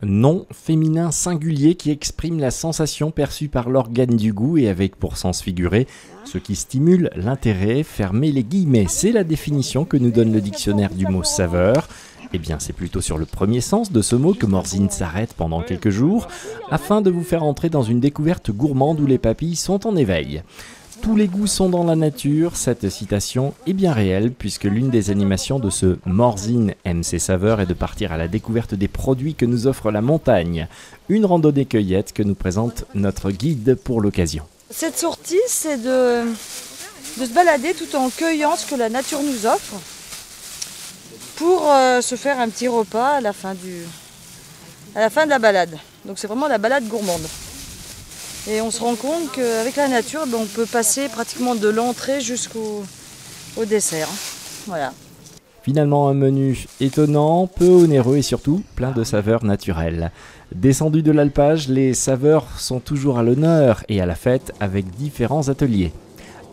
Nom féminin singulier qui exprime la sensation perçue par l'organe du goût et avec pour sens figuré ce qui stimule l'intérêt, fermez les guillemets. C'est la définition que nous donne le dictionnaire du mot saveur. Eh bien, c'est plutôt sur le premier sens de ce mot que Morzine s'arrête pendant quelques jours afin de vous faire entrer dans une découverte gourmande où les papilles sont en éveil. Tous les goûts sont dans la nature, cette citation est bien réelle puisque l'une des animations de ce Morzine aime ses saveurs est de partir à la découverte des produits que nous offre la montagne. Une randonnée cueillette que nous présente notre guide pour l'occasion. Cette sortie, c'est de se balader tout en cueillant ce que la nature nous offre pour se faire un petit repas à la fin de la balade. Donc c'est vraiment la balade gourmande. Et on se rend compte qu'avec la nature, on peut passer pratiquement de l'entrée jusqu'au dessert. Voilà. Finalement, un menu étonnant, peu onéreux et surtout plein de saveurs naturelles. Descendus de l'alpage, les saveurs sont toujours à l'honneur et à la fête avec différents ateliers.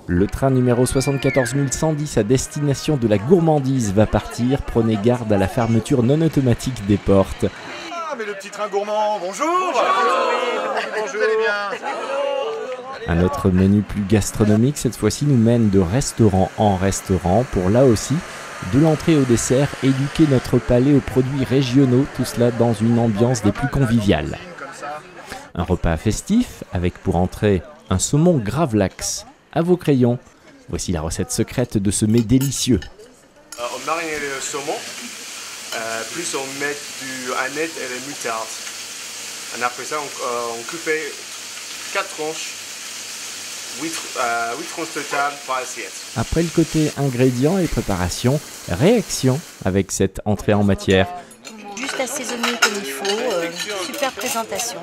Le train numéro 74 110 à destination de la gourmandise va partir. Prenez garde à la fermeture non automatique des portes. Mais le petit train gourmand, bonjour. Bonjour. Vous allez bien? Un autre menu plus gastronomique, cette fois-ci, nous mène de restaurant en restaurant pour là aussi, de l'entrée au dessert, éduquer notre palais aux produits régionaux, tout cela dans une ambiance des plus conviviales. Un repas festif avec pour entrée un saumon gravlax. À vos crayons, voici la recette secrète de ce mets délicieux. On marine le saumon. Plus on met du aneth et de moutarde. Et après ça, on coupe 4 tranches, 8 tranches totales par assiette. Après le côté ingrédients et préparation, réaction avec cette entrée en matière. Juste assaisonné comme il faut, super présentation.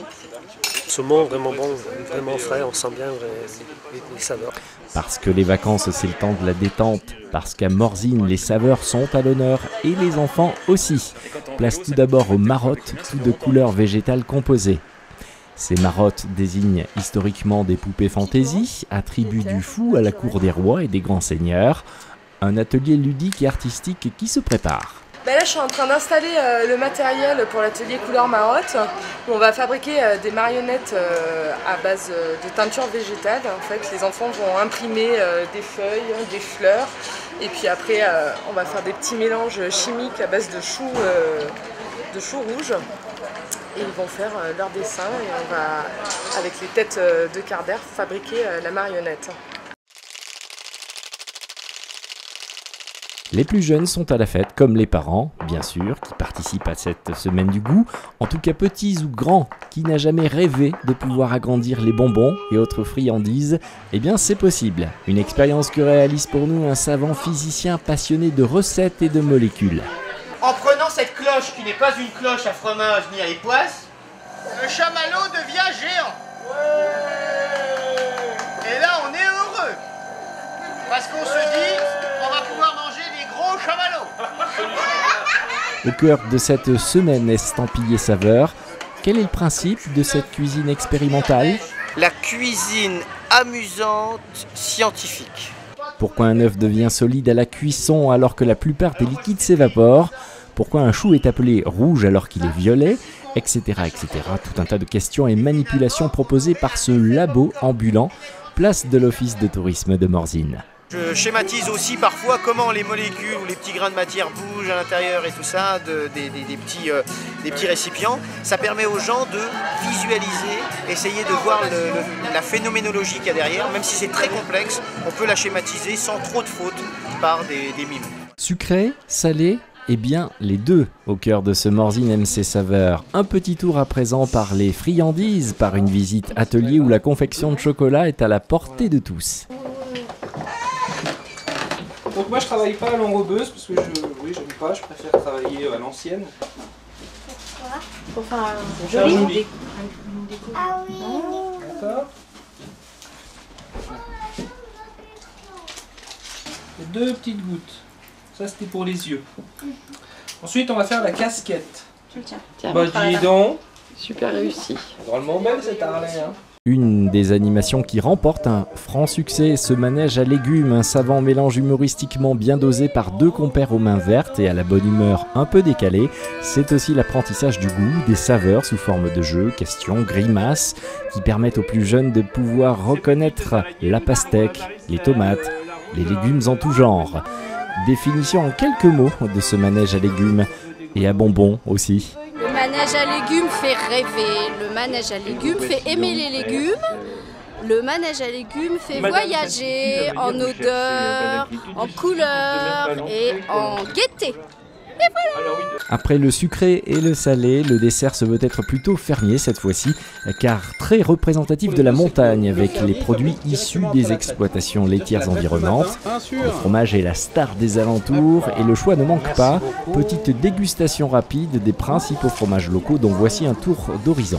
Saumon vraiment bon, vraiment frais, on sent bien les saveurs. Parce que les vacances c'est le temps de la détente, parce qu'à Morzine les saveurs sont à l'honneur et les enfants aussi. Place tout d'abord aux marottes, toutes de couleurs végétales composées. Ces marottes désignent historiquement des poupées fantaisie, attributs du fou à la cour des rois et des grands seigneurs. Un atelier ludique et artistique qui se prépare. Là, je suis en train d'installer le matériel pour l'atelier couleur marotte. On va fabriquer des marionnettes à base de teinture végétale. En fait, les enfants vont imprimer des feuilles, des fleurs. Et puis après, on va faire des petits mélanges chimiques à base de choux rouges. Et ils vont faire leur dessin et on va, avec les têtes de quart d'air, fabriquer la marionnette. Les plus jeunes sont à la fête, comme les parents, bien sûr, qui participent à cette semaine du goût. En tout cas, petits ou grands, qui n'a jamais rêvé de pouvoir agrandir les bonbons et autres friandises, eh bien c'est possible. Une expérience que réalise pour nous un savant physicien passionné de recettes et de molécules. En prenant cette cloche qui n'est pas une cloche à fromage ni à époisse, le chamallow devient géant. Et là, on est heureux. Parce qu'on se dit, on va pouvoir manger des gros chamallows. Au cœur de cette semaine estampillée saveur, quel est le principe de cette cuisine expérimentale? La cuisine amusante, scientifique. Pourquoi un œuf devient solide à la cuisson alors que la plupart des liquides s'évaporent? Pourquoi un chou est appelé rouge alors qu'il est violet? Etc. etc. Tout un tas de questions et manipulations proposées par ce labo ambulant, place de l'Office de tourisme de Morzine. Je schématise aussi parfois comment les molécules ou les petits grains de matière bougent à l'intérieur et tout ça, des petits récipients. Ça permet aux gens de visualiser, essayer de voir la phénoménologie qu'il y a derrière. Même si c'est très complexe, on peut la schématiser sans trop de fautes par des mimes. Sucré, salé, eh bien les deux au cœur de ce Morzine aime ses saveurs. Un petit tour à présent par les friandises, par une visite atelier où la confection de chocolat est à la portée de tous. Donc moi je travaille pas à l'enrobeuse parce que j'aime pas, je préfère travailler à l'ancienne. Pourquoi? Pour faire un joli. Ah oui. D'accord. Et 2 petites gouttes. Ça c'était pour les yeux. Ensuite on va faire la casquette. Tiens, Bah dis donc. Super réussi. Drôlement belle cette Harley hein. Une des animations qui remporte un franc succès, ce manège à légumes, un savant mélange humoristiquement bien dosé par deux compères aux mains vertes et à la bonne humeur un peu décalée. C'est aussi l'apprentissage du goût, des saveurs sous forme de jeux, questions, grimaces, qui permettent aux plus jeunes de pouvoir reconnaître la pastèque, les tomates, les légumes en tout genre. Définition en quelques mots de ce manège à légumes et à bonbons aussi. Le manège à légumes fait rêver, le manège à légumes fait aimer les légumes, le manège à légumes fait voyager en odeur, en couleur et en gaieté. Et voilà. Après le sucré et le salé, le dessert se veut être plutôt fermier cette fois-ci, car très représentatif de la montagne avec les produits issus des exploitations laitières environnantes. Le fromage est la star des alentours et le choix ne manque pas. Petite dégustation rapide des principaux fromages locaux dont voici un tour d'horizon.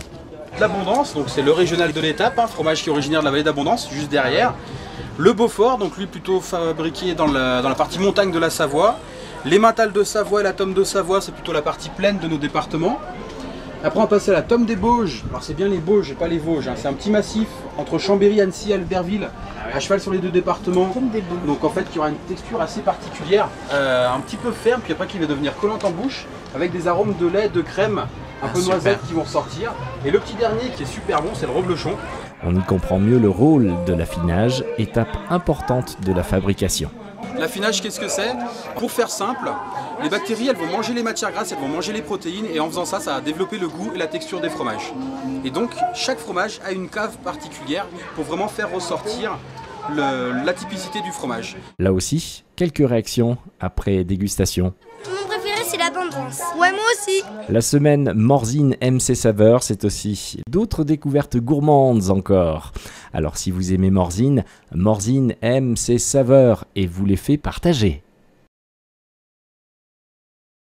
L'Abondance, donc c'est le régional de l'étape, fromage qui est originaire de la vallée d'Abondance, juste derrière. Le Beaufort, donc lui plutôt fabriqué dans la partie montagne de la Savoie. Les Matales de Savoie et la Tome de Savoie, c'est plutôt la partie plaine de nos départements. Après on va passer à la Tome des Bauges. Alors c'est bien les Bauges et pas les Vosges, c'est un petit massif entre Chambéry, Annecy et Albertville, à cheval sur les deux départements. Donc en fait il y aura une texture assez particulière, un petit peu ferme, puis après qui va devenir collante en bouche, avec des arômes de lait, de crème, un peu noisette qui vont ressortir. Et le petit dernier qui est super bon, c'est le reblochon. On y comprend mieux le rôle de l'affinage, étape importante de la fabrication. L'affinage, qu'est-ce que c'est? Pour faire simple, les bactéries, elles vont manger les matières grasses, elles vont manger les protéines, et en faisant ça, ça va développer le goût et la texture des fromages. Et donc, chaque fromage a une cave particulière pour vraiment faire ressortir l'atypicité du fromage. Là aussi, quelques réactions après dégustation. Mon préféré, c'est l'Abondance. Ouais, moi aussi. La semaine Morzine aime ses saveurs, c'est aussi d'autres découvertes gourmandes encore. Alors si vous aimez Morzine, Morzine aime ses saveurs et vous les fait partager.